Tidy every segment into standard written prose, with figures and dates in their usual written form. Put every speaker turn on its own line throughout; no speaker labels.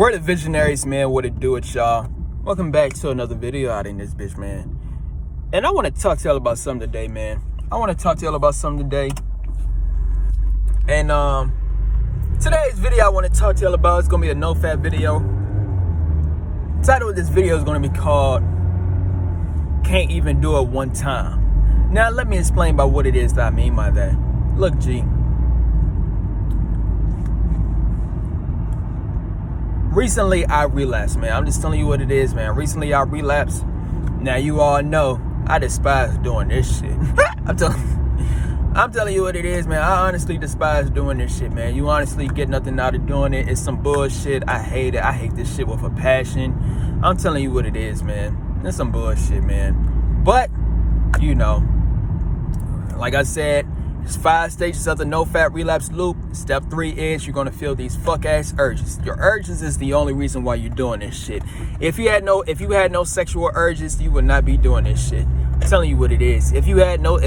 We're the visionaries, man. What it do it, y'all? Welcome back to another video out in this bitch, man. And I want to talk to y'all about something today, man. And today's video I want to talk to y'all about is going to be a Nofap video. The title of this video is going to be called Can't Even Do It One Time. Now, let me explain about what it is that I mean by that. Look, G. Recently, I relapsed, man. I'm just telling you what it is, man. Recently, I relapsed. Now, you all know I despise doing this shit. I'm telling you what it is, man. I honestly despise doing this shit, man. You honestly get nothing out of doing it. It's some bullshit. I hate it. I hate this shit with a passion. I'm telling you what it is, man. It's some bullshit, man. But, you know, like I said, there's 5 stages of the Nofap relapse loop. Step 3 is you're gonna feel these fuck ass urges. Your urges is the only reason why you're doing this shit. If you had no sexual urges, you would not be doing this shit. I'm telling you what it is. If you had no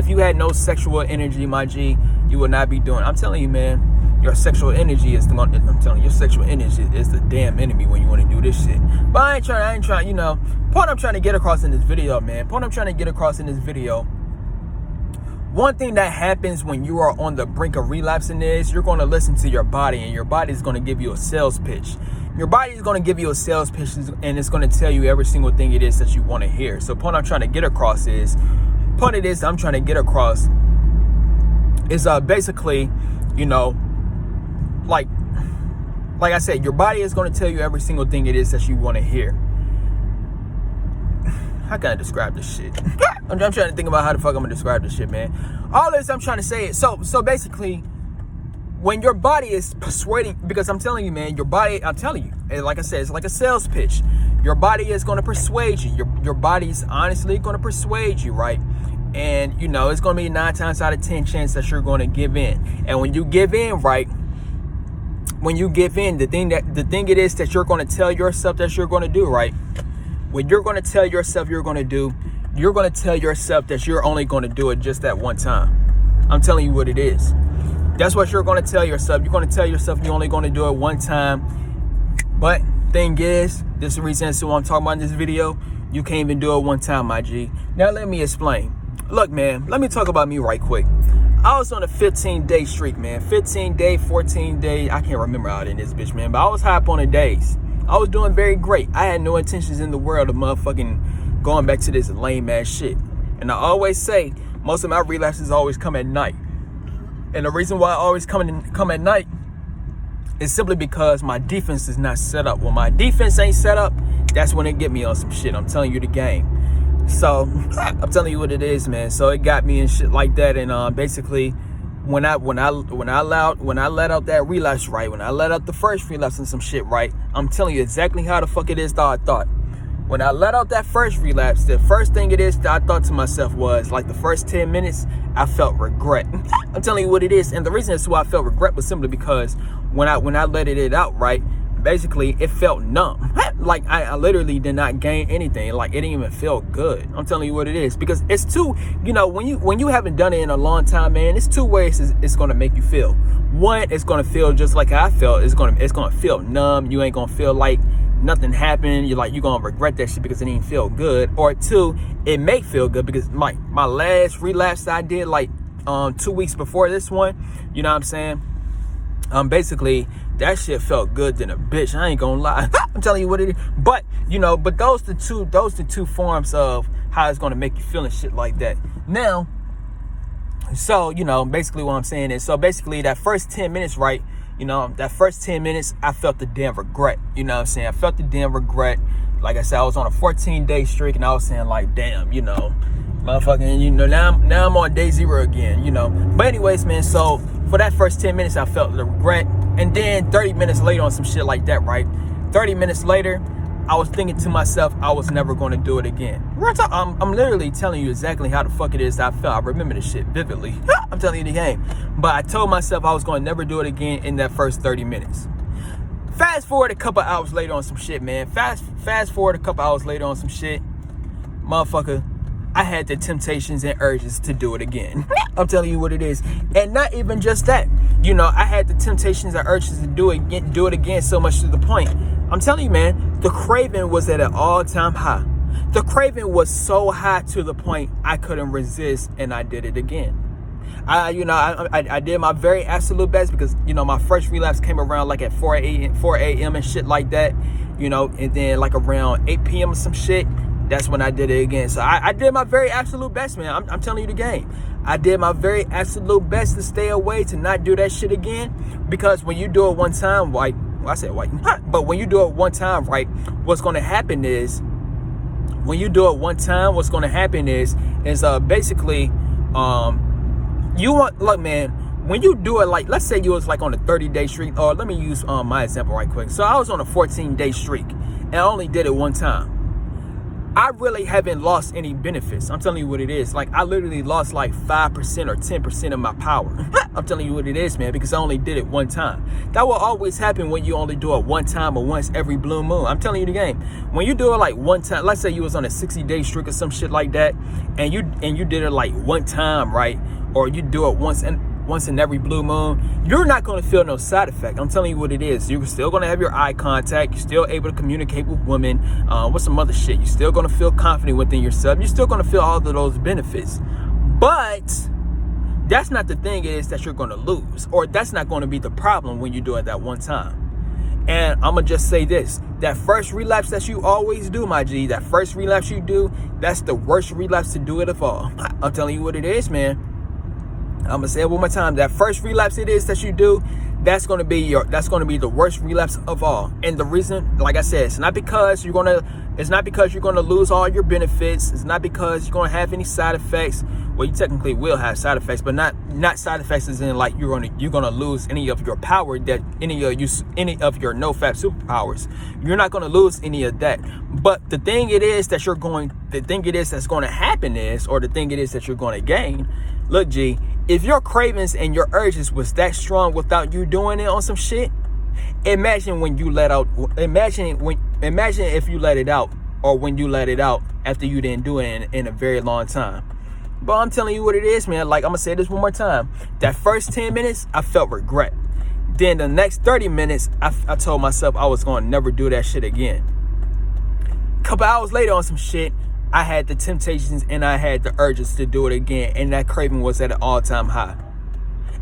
sexual energy, my G, you would not be doing it. I'm telling you, man, your sexual energy is your sexual energy is the damn enemy when you want to do this shit. But I ain't trying, you know, point I'm trying to get across in this video, man. One thing that happens when you are on the brink of relapsing is you're going to listen to your body, and your body is going to give you a sales pitch. Your body is going to give you a sales pitch, and it's going to tell you every single thing it is that you want to hear. So point I'm trying to get across is, basically, you know, like I said, your body is going to tell you every single thing it is that you want to hear. How can I describe this shit? I'm trying to think about how the fuck I'm gonna describe this shit, man. All this I'm trying to say is, so basically, when your body is persuading, because I'm telling you, man, your body, I'm telling you, like I said, it's like a sales pitch. Your body is gonna persuade you. Your body's honestly gonna persuade you, right? And you know, it's gonna be 9 times out of 10 chance that you're gonna give in. And when you give in, right? When you give in, the thing it is that you're gonna tell yourself that you're gonna do, right? When you're going to tell yourself you're going to tell yourself that you're only going to do it just that one time. I'm telling you what it is. That's what you're going to tell yourself. You're going to tell yourself you're only going to do it one time. But thing is, this is the reason as to what I'm talking about in this video. You can't even do it one time, my G. Now let me explain. Look, man, let me talk about me right quick. I was on a 15-day streak, man. 15-day, 14-day. I can't remember out in this bitch, man. But I was high up on the days. I was doing very great. I had no intentions in the world of motherfucking going back to this lame ass shit. And I always say, most of my relapses always come at night. And the reason why I always come at night is simply because my defense is not set up. When my defense ain't set up, that's when it get me on some shit. I'm telling you the game. So I'm telling you what it is, man. So it got me and shit like that. And basically, when I let out that relapse, right? When I let out the first relapse and some shit, right? I'm telling you exactly how the fuck it is that I thought. When I let out that first relapse, the first thing it is that I thought to myself was, like, the first 10 minutes, I felt regret. I'm telling you what it is. And the reason as to why I felt regret was simply because when I let it out, right? Basically, it felt numb. Like, I literally did not gain anything. Like, it didn't even feel good. I'm telling you what it is. Because it's two, you know, when you haven't done it in a long time, man, it's 2 ways it's going to make you feel. One, it's going to feel just like I felt. It's going to feel numb. You ain't going to feel like nothing happened. You're going to regret that shit because it didn't feel good. Or 2, it may feel good because my last relapse that I did, like, 2 weeks before this one, you know what I'm saying? Basically, that shit felt good than a bitch. I ain't gonna lie. I'm telling you what it is. But, you know, those the two forms of how it's gonna make you feel and shit like that. Now, so, you know, basically what I'm saying is, so basically that first 10 minutes, right? You know, that first 10 minutes, I felt the damn regret. You know what I'm saying? I felt the damn regret. Like I said, I was on a 14-day streak, and I was saying, like, damn, you know, motherfucking, you know, now I'm on day 0 again, you know. But anyways, man, so for that first 10 minutes, I felt the regret. And then 30 minutes later on some shit like that, right? 30 minutes later, I was thinking to myself, I was never going to do it again. I'm literally telling you exactly how the fuck it is that I felt. I remember this shit vividly. I'm telling you the game. But I told myself I was going to never do it again in that first 30 minutes. Fast forward a couple hours later on some shit, man. Fast forward a couple hours later on some shit. Motherfucker, I had the temptations and urges to do it again. I'm telling you what it is. And not even just that. You know, I had the temptations and urges to do it again so much to the point. I'm telling you, man, the craving was at an all-time high. The craving was so high to the point I couldn't resist, and I did it again. I did my very absolute best because, you know, my first relapse came around like at 4 a.m. and shit like that, you know, and then like around 8 p.m. or some shit. That's when I did it again. So I did my very absolute best, man. I'm telling you the game. I did my very absolute best to stay away, to not do that shit again. Because when you do it one time, but when you do it one time, right, what's going to happen is, basically, look, man, when you do it, like, let's say you was like on a 30-day streak, or let me use my example right quick. So I was on a 14-day streak, and I only did it one time. I really haven't lost any benefits. I'm telling you what it is. Like, I literally lost like 5% or 10% of my power. I'm telling you what it is, man, because I only did it one time. That will always happen when you only do it one time or once every blue moon. I'm telling you the game. When you do it like one time, let's say you was on a 60-day streak or some shit like that, and you did it like one time, right? Or you do it once in every blue moon, you're not going to feel no side effect. I'm telling you what it is. You're still going to have your eye contact. You're still able to communicate with women, with some other shit. You're still going to feel confident within yourself. You're still going to feel all of those benefits. But that's not the thing is that you're going to lose, or that's not going to be the problem when you do it that one time. And I'm going to just say this, that first relapse that you always do, my G, that first relapse you do, that's the worst relapse to do it of all. I'm telling you what it is, man. I'm gonna say it one more time. That first relapse it is that you do, that's gonna be the worst relapse of all. And the reason, like I said, it's not because you're gonna lose all your benefits. It's not because you're gonna have any side effects. Well, you technically will have side effects, but not side effects as in like you're gonna lose any of your power, that any of your Nofap superpowers. You're not gonna lose any of that. But the thing that's gonna happen is, or the thing it is that you're gonna gain. Look, G, if your cravings and your urges was that strong without you doing it on some shit, imagine if you let it out, or when you let it out after you didn't do it in a very long time. But I'm telling you what it is, man. Like, I'm gonna say this one more time. That first 10 minutes, I felt regret. Then the next 30 minutes, I told myself I was gonna never do that shit again. A couple hours later on some shit, I had the temptations and I had the urges to do it again, and that craving was at an all-time high.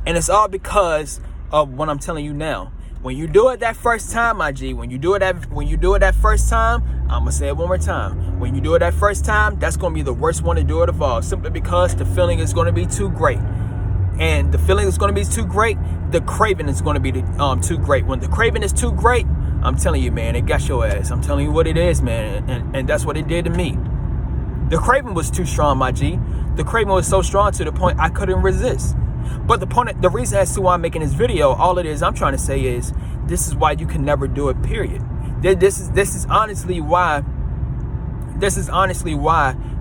And it's all because of what I'm telling you now. When you do it that first time, my G, when you do it that first time, I'm gonna say it one more time. When you do it that first time, that's gonna be the worst one to do it of all, simply because the feeling is gonna be too great. And the feeling is gonna be too great, the craving is gonna be too great. When the craving is too great, I'm telling you, man, it got your ass. I'm telling you what it is, man, and that's what it did to me. The craving was too strong, my G. The craving was so strong to the point I couldn't resist. But the reason as to why I'm making this video, all it is I'm trying to say is, this is why you can never do it, period. This is honestly why,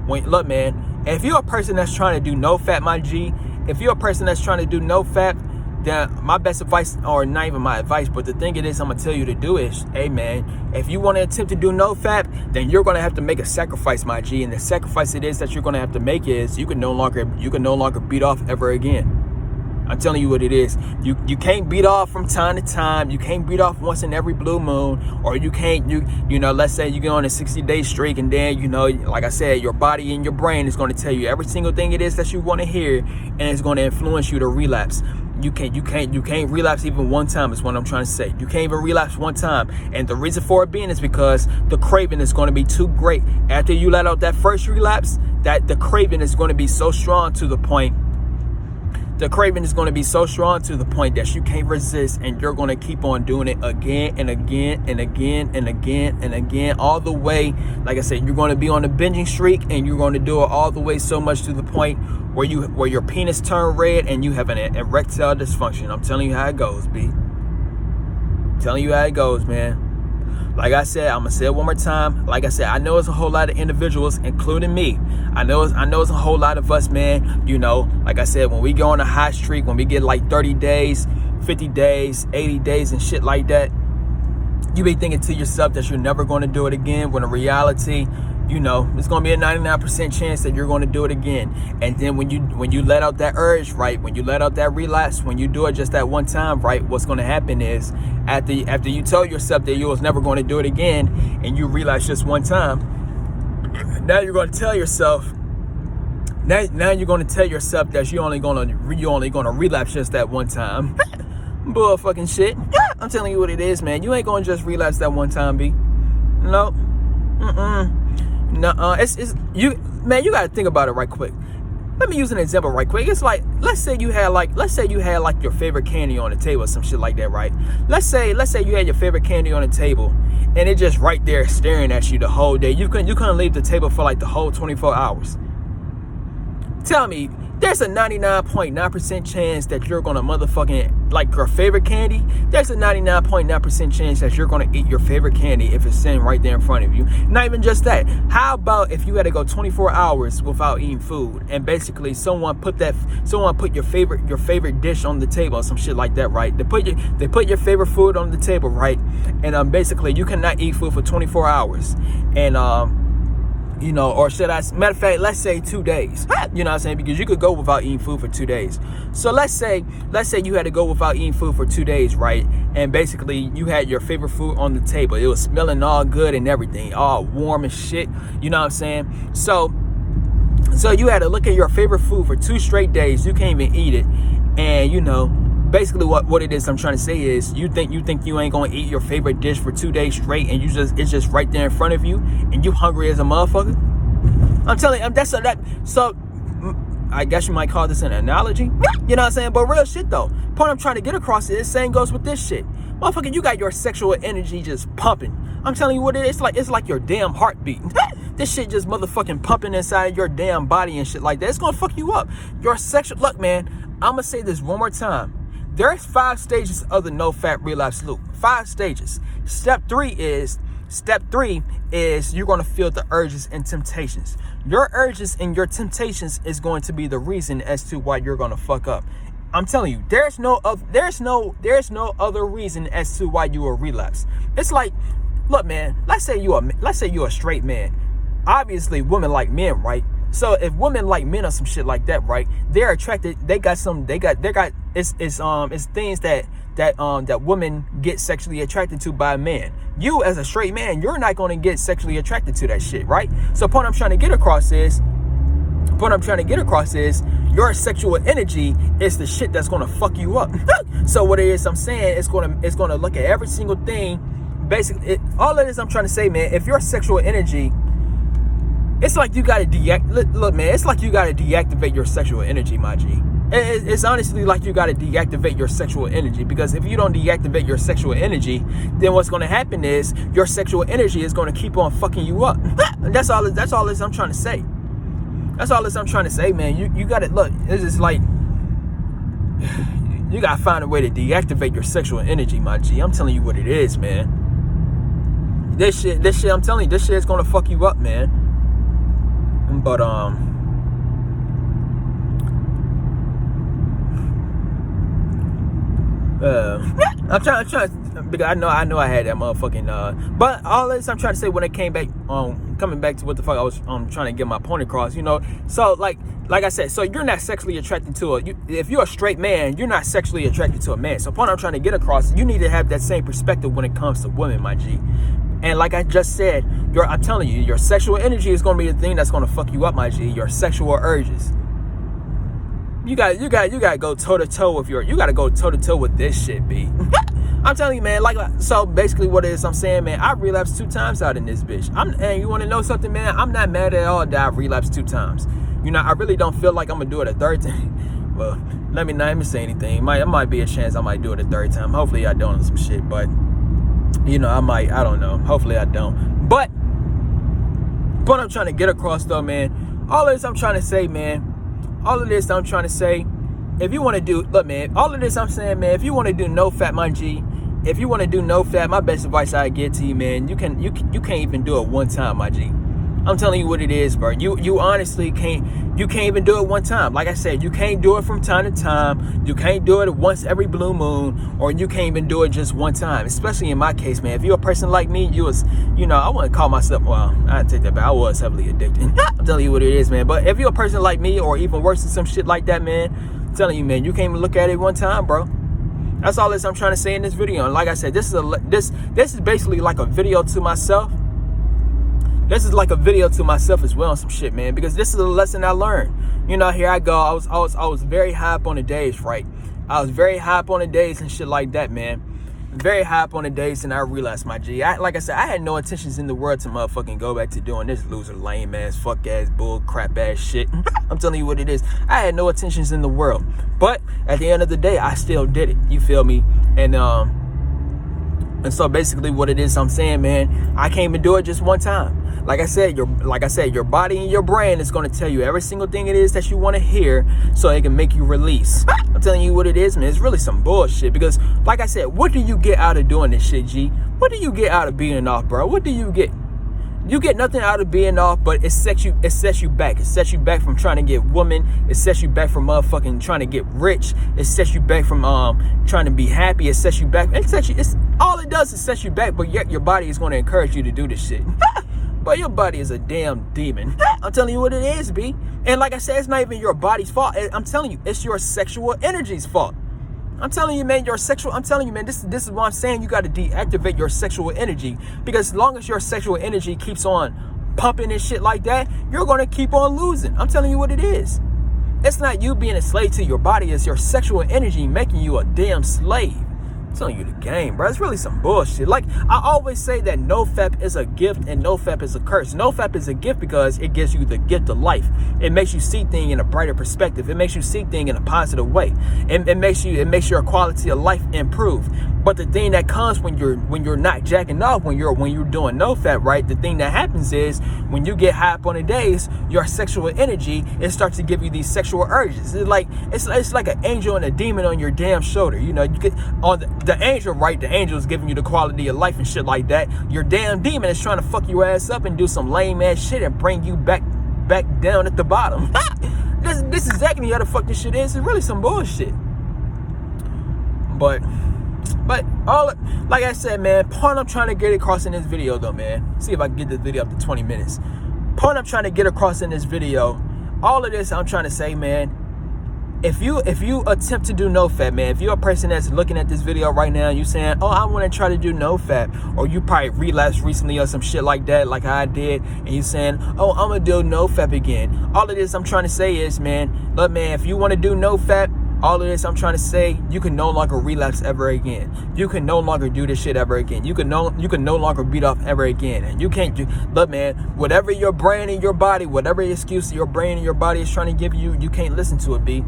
when, look, man, if you're a person that's trying to do Nofap, my G, if you're a person that's trying to do Nofap, then my best advice, or not even my advice, but the thing it is I'm gonna tell you to do is, hey man, if you want to attempt to do Nofap, then you're gonna have to make a sacrifice, my G. And the sacrifice it is that you're gonna have to make is you can no longer beat off ever again. I'm telling you what it is. You can't beat off from time to time. You can't beat off once in every blue moon, or you can't, let's say you get on a 60-day streak, and then, like I said, your body and your brain is going to tell you every single thing it is that you want to hear, and it's going to influence you to relapse. You can't relapse even one time is what I'm trying to say. You can't even relapse one time. And the reason for it being is because the craving is going to be too great. After you let out that first relapse, that the craving is going to be so strong to the point that you can't resist, and you're going to keep on doing it again and again and again and again and again, all the way. Like I said, you're going to be on a binging streak, and you're going to do it all the way so much to the point where your penis turn red and you have an erectile dysfunction. I'm telling you how it goes, B. I'm telling you how it goes, man. Like I said, I'm gonna say it one more time. Like I said, I know it's a whole lot of individuals, including me. I know it's a whole lot of us, man. Like I said, when we go on a hot streak, when we get like 30 days, 50 days, 80 days and shit like that, You be thinking to yourself that you're never going to do it again, when in reality, you know, it's going to be a 99% chance that you're going to do it again. And then when you let out that urge, right, when you let out that relapse, when you do it just that one time, right, what's going to happen is after you tell yourself that you was never going to do it again, and you relapse just one time, now you're going to tell yourself, now you're going to tell yourself that you're only going to relapse just that one time. Bull fucking shit. I'm telling you what it is, man. You ain't gonna just relapse that one time, B. No. No. It's you, man. You gotta think about it right quick. Let me use an example right quick. It's like, let's say you had like your favorite candy on the table or some shit like that, right? Let's say you had your favorite candy on the table, and it just right there staring at you the whole day. You couldn't leave the table for like the whole 24 hours. Tell me, there's a 99.9% chance that you're gonna motherfucking like your favorite candy. There's a 99.9% chance that you're gonna eat your favorite candy if it's sitting right there in front of you. Not even just that. How about if you had to go 24 hours without eating food, and basically someone put your favorite dish on the table or some shit like that, right? They put your favorite food on the table, right? And basically you cannot eat food for 24 hours, and you know, or should I, matter of fact, let's say 2 days. You know what I'm saying? Because you could go without eating food for 2 days. So let's say you had to go without eating food for 2 days, right? And basically you had your favorite food on the table. It was smelling all good and everything, all warm and shit. You know what I'm saying? So you had to look at your favorite food for 2 straight days. You can't even eat it. And you know, basically what it is I'm trying to say is you think you ain't gonna eat your favorite dish for 2 days straight, and it's just right there in front of you, and you hungry as a motherfucker. I'm telling you, so I guess you might call this an analogy. You know what I'm saying? But real shit though. Point I'm trying to get across is same goes with this shit. Motherfucker, you got your sexual energy just pumping. I'm telling you what it is. It's like your damn heartbeat. This shit just motherfucking pumping inside your damn body and shit like that. It's gonna fuck you up. Your sexual, look, man, I'm gonna say this one more time. There's 5 stages of the no-fap relapse loop. 5 stages. Step 3 is you're going to feel the urges and temptations. Your urges and your temptations is going to be the reason as to why you're going to fuck up. I'm telling you, there's no other reason as to why you will relapse. It's like, look, man, let's say you're a straight man. Obviously, women like men, right? So if women like men or some shit like that, right? They're attracted. It's things that women get sexually attracted to by a man. You as a straight man, you're not going to get sexually attracted to that shit, right? So point I'm trying to get across is your sexual energy is the shit that's going to fuck you up. So what it is I'm saying, it's going to look at every single thing. Basically, all of this I'm trying to say, man, if your sexual energy, it's like you gotta look, man, it's like you gotta deactivate your sexual energy, my G. It's honestly like you gotta deactivate your sexual energy, because if you don't deactivate your sexual energy, then what's gonna happen is your sexual energy is gonna keep on fucking you up. That's all this I'm trying to say. That's all this I'm trying to say, man. You gotta look. It's just like you gotta find a way to deactivate your sexual energy, my G. I'm telling you what it is, man. This shit, I'm telling you, this shit is gonna fuck you up, man. But I'm trying because I know I had that motherfucking but all this I'm trying to say, when it came back coming back to what the fuck I was trying to get my point across, you know. So like I said, so you're not sexually attracted to if you're a straight man, you're not sexually attracted to a man. So point I'm trying to get across, you need to have that same perspective when it comes to women, my G. And like I just said, I'm telling you, your sexual energy is going to be the thing that's going to fuck you up, my G. Your sexual urges. You got to go toe to toe with this shit, B. I'm telling you, man. So basically, what it is I'm saying, man, I relapsed 2 times out in this bitch. And you want to know something, man? I'm not mad at all that I relapsed 2 times. You know, I really don't feel like I'm gonna do it a 3rd time. Well, let me not even say anything. It might be a chance I might do it a 3rd time. Hopefully, I don't, some shit, but. You know, I don't know. Hopefully I don't. But what I'm trying to get across though, man, all of this I'm trying to say, if you want to do, look, man, all of this I'm saying, man, if you want to do no-fap, my G, if you want to do no-fap, my best advice I get to you, man, you can't even do it 1 time, my G. I'm I'm telling you what it is, bro. You honestly can't even do it one time. Like I said, you can't do it from time to time. You can't do it once every blue moon, or you can't even do it just one time. Especially in my case, man. If you're a person like me, I wouldn't call myself, well, I take that back. I was heavily addicted. I'm telling you what it is, man. But if you're a person like me, or even worse than some shit like that, man, I'm telling you, man, you can't even look at it one time, bro. That's all I'm trying to say in this video. And like I said, this is basically like a video to myself. This is like a video to myself as well on some shit, man, because this is a lesson I learned. Here I go. I was very hype on the days, right? I was very hype on the days and shit like that, man. Very hype on the days, and I realized, my G, like I said, I had no intentions in the world to motherfucking go back to doing this loser, lame ass, fuck ass, bull crap ass shit. I'm telling you what it is. I had no intentions in the world, but at the end of the day, I still did it. You feel me? And so basically what it is I'm saying, man, I can't even do it just one time. Like I said, your body and your brain is going to tell you every single thing it is that you want to hear, so it can make you release. I'm telling you what it is, man. It's really some bullshit, because like I said, what do you get out of doing this shit, G? What do you get out of being off, bro? What do you get? You get nothing out of being off, but it sets you back. It sets you back from trying to get women. It sets you back from motherfucking trying to get rich. It sets you back from trying to be happy. It sets you back. It's all it does is set you back, but yet your body is going to encourage you to do this shit. But your body is a damn demon. I'm telling you what it is, B. And like I said, it's not even your body's fault. I'm telling you, it's your sexual energy's fault. I'm telling you, man, this is what I'm saying. You got to deactivate your sexual energy, because as long as your sexual energy keeps on pumping and shit like that, you're going to keep on losing. I'm telling you what it is. It's not you being a slave to your body. It's your sexual energy making you a damn slave. I'm telling you the game, bro. It's really some bullshit. Like, I always say that Nofap is a gift and Nofap is a curse. Nofap is a gift because it gives you the gift of life. It makes you see things in a brighter perspective. It makes you see things in a positive way. It makes your quality of life improve. But the thing that comes when you're not jacking off, when you're doing Nofap, right? The thing that happens is when you get high up on the days, your sexual energy, it starts to give you these sexual urges. It's like an angel and a demon on your damn shoulder. You get on the angel, right? The angel is giving you the quality of life and shit like that. Your damn demon is trying to fuck your ass up and do some lame ass shit and bring you back down at the bottom. This is exactly how the fuck this shit is. It's really some bullshit. But like I said, man, point I'm trying to get across in this video, though, man. See if I can get this video up to 20 minutes. Point I'm trying to get across in this video, all of this I'm trying to say, man. If you attempt to do Nofap, man, if you're a person that's looking at this video right now, you saying, oh, I want to try to do Nofap, or you probably relapsed recently or some shit like that, like I did, and you saying, oh, I'm gonna do Nofap again. All of this I'm trying to say is, man, look, man, if you want to do Nofap, all of this I'm trying to say, you can no longer relapse ever again. You can no longer do this shit ever again. You can no longer beat off ever again. And you can't look, man, whatever your brain and your body, whatever excuse your brain and your body is trying to give you, you can't listen to it, B.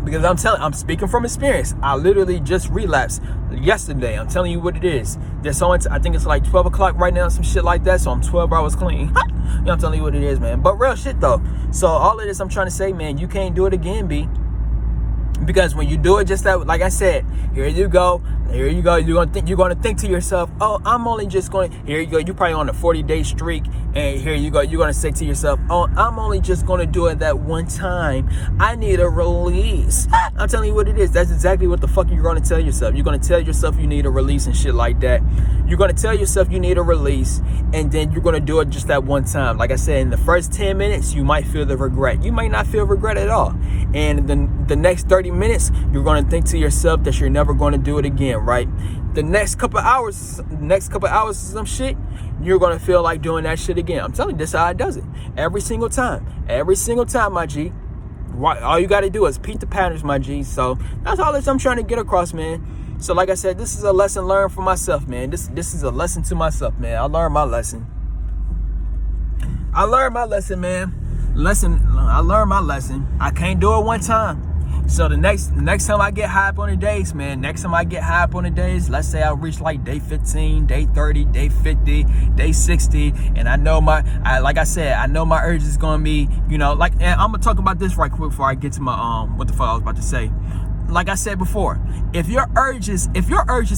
Because I'm speaking from experience. I literally just relapsed yesterday. I'm telling you what it is. I think it's like 12 o'clock right now, some shit like that. So I'm 12 hours clean. I'm telling you what it is, man. But real shit though. So all of this I'm trying to say, man, you can't do it again, B. Because when you do it just that, like I said, here you go. You're gonna think to yourself, oh, I'm only just going. Here you go. You're probably on a 40-day streak, and here you go. You're gonna say to yourself, oh, I'm only just gonna do it that one time. I need a release. I'm telling you what it is. That's exactly what the fuck you're gonna tell yourself. You're gonna tell yourself you need a release and shit like that. You're gonna tell yourself you need a release, and then you're gonna do it just that one time. Like I said, in the first 10 minutes, you might feel the regret. You might not feel regret at all. And then the next 30 minutes, you're gonna think to yourself that you're never gonna do it again. Right, the next couple hours of some shit, you're gonna feel like doing that shit again. I'm telling you, this is how it does it. Every single time, my G. All you gotta do is repeat the patterns, my G. So that's all I'm trying to get across, man. So like I said, this is a lesson learned for myself, man. This is a lesson to myself, man. I learned my lesson, man. I learned my lesson. I can't do it one time. So the next time I get high up on the days, man, let's say I reach like day 15, day 30, day 50, day 60, and I know my urge is gonna be, and I'm gonna talk about this right quick before I get to my what the fuck I was about to say. Like I said before, if your urges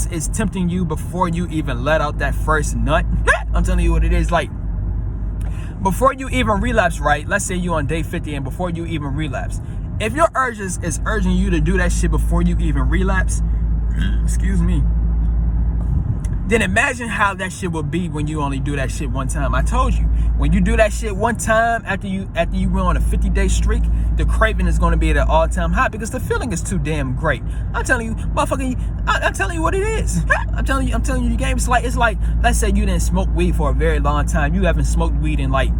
is tempting you before you even let out that first nut, I'm telling you what it is. Like, before you even relapse, right? Let's say you on day 50 and before you even relapse. If your urge is urging you to do that shit before you even relapse, excuse me, then imagine how that shit will be when you only do that shit one time. I told you, when you do that shit one time after you went on a 50-day streak, the craving is going to be at an all-time high because the feeling is too damn great. I'm telling you, motherfucker, I'm telling you what it is. I'm telling you the game. It's like let's say you didn't smoke weed for a very long time. You haven't smoked weed in like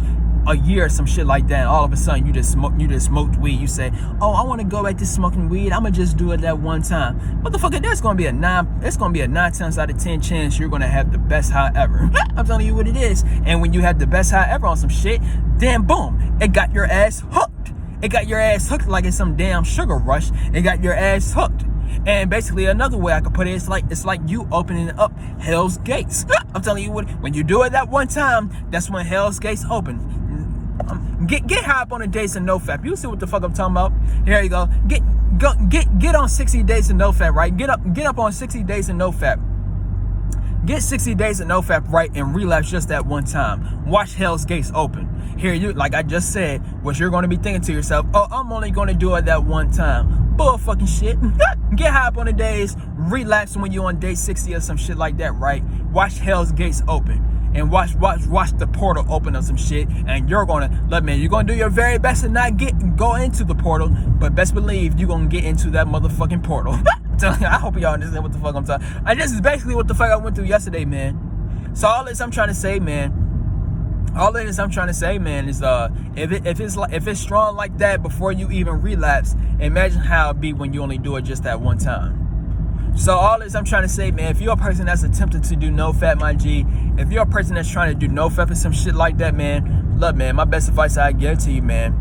a year or some shit like that. And all of a sudden you just smoked weed. You say, oh, I want to go back to smoking weed. I'm gonna just do it that one time. Motherfucker, it's gonna be a 9 times out of 10 chance you're gonna have the best high ever. I'm telling you what it is. And when you have the best high ever on some shit, then boom, it got your ass hooked. It got your ass hooked like it's some damn sugar rush. It got your ass hooked. And basically another way I could put it, it's like you opening up Hell's Gates. I'm telling you what, when you do it that one time, that's when Hell's Gates open. Get high up on the days of Nofap. You see what the fuck I'm talking about? Here you go. Get on 60 days of Nofap, right? Get up on 60 days of Nofap. Get 60 days of Nofap, right, and relapse just that one time. Watch Hell's Gates open. Here, you, like I just said, what you're going to be thinking to yourself, oh, I'm only going to do it that one time. Bull fucking shit. Get high up on the days, relapse when you're on day 60 or some shit like that, right? Watch Hell's Gates open. And watch the portal open up some shit, and you're gonna you're gonna do your very best to not go into the portal, but best believe you're gonna get into that motherfucking portal. I hope y'all understand what the fuck I'm talking. This is basically what the fuck I went through yesterday, man. So all this I'm trying to say, man. Is if it's strong like that before you even relapse, imagine how it be when you only do it just that one time. So all this I'm trying to say, man, if you're a person that's attempting to do Nofap, my G, if you're a person that's trying to do Nofap or some shit like that, man, look, man, my best advice I give to you, man.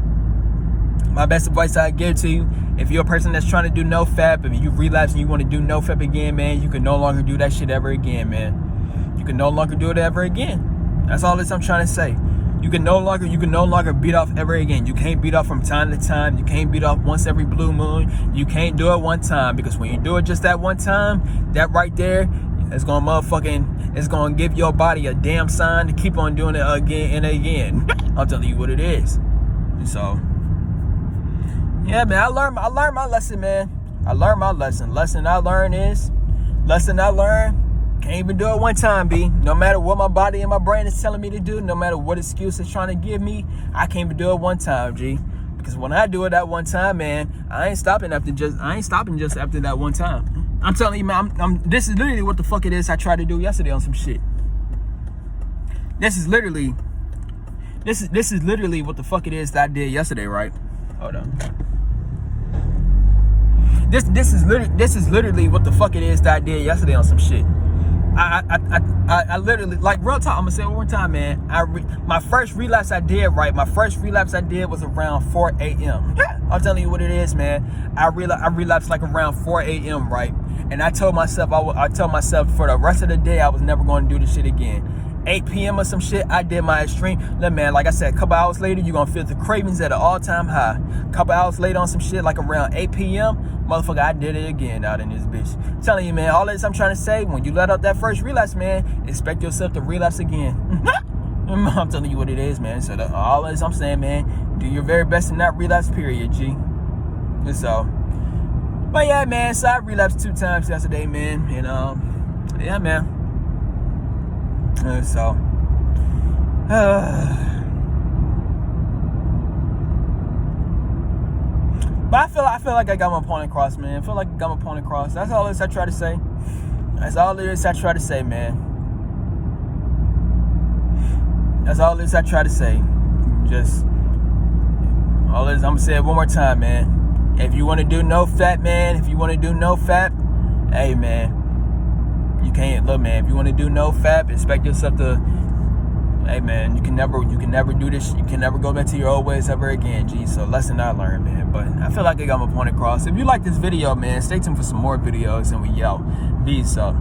My best advice I give to you, if you're a person that's trying to do Nofap, if you relapse and you want to do Nofap again, man, you can no longer do that shit ever again, man. You can no longer do it ever again. That's all this I'm trying to say. You can no longer beat off ever again. You can't beat off from time to time. You can't beat off once every blue moon. You can't do it one time, because when you do it just that one time, that right there is gonna give your body a damn sign to keep on doing it again and again. I'll tell you what it is. So yeah, man, I learned my lesson, man. I learned my lesson. Lesson I learned, can't even do it one time, B. No matter what my body and my brain is telling me to do, no matter what excuse it's trying to give me, I can't even do it one time, G. Because when I do it that one time, man, I ain't stopping just after that one time. I'm telling you, man, this is literally what the fuck it is I tried to do yesterday on some shit. This is literally what the fuck it is that I did yesterday, right? Hold on. This is literally what the fuck it is that I did yesterday on some shit. I literally, like, real talk, I'm gonna say it one time, man. My first relapse I did was around 4 a.m. I'm telling you what it is, man. I relapsed like around 4 a.m. right? And I told myself for the rest of the day I was never going to do this shit again. 8 p.m. or some shit, I did my extreme. Look, man, like I said, a couple hours later, you're gonna feel the cravings at an all-time high. A couple hours later on some shit, like around 8 p.m., motherfucker, I did it again out in this bitch. I'm telling you, man, all this I'm trying to say, when you let out that first relapse, man, expect yourself to relapse again. I'm telling you what it is, man. So all this I'm saying, man, do your very best to not relapse, period, G. And so, but yeah, man, so I relapsed 2 times yesterday, man. And yeah, man. So, but I feel like I got my point across, man. I feel like I got my point across. That's all this I try to say. That's all it is I try to say, man. That's all this I try to say. Just all this. I'm gonna say it one more time, man. If you want to do Nofap, man. If you want to do Nofap, hey, man. You can't look, man. If you want to do Nofap, expect yourself to. Hey, man, you can never do this. You can never go back to your old ways ever again, G. So lesson I learned, man. But I feel like I got my point across. If you like this video, man, stay tuned for some more videos, and we out. Peace up.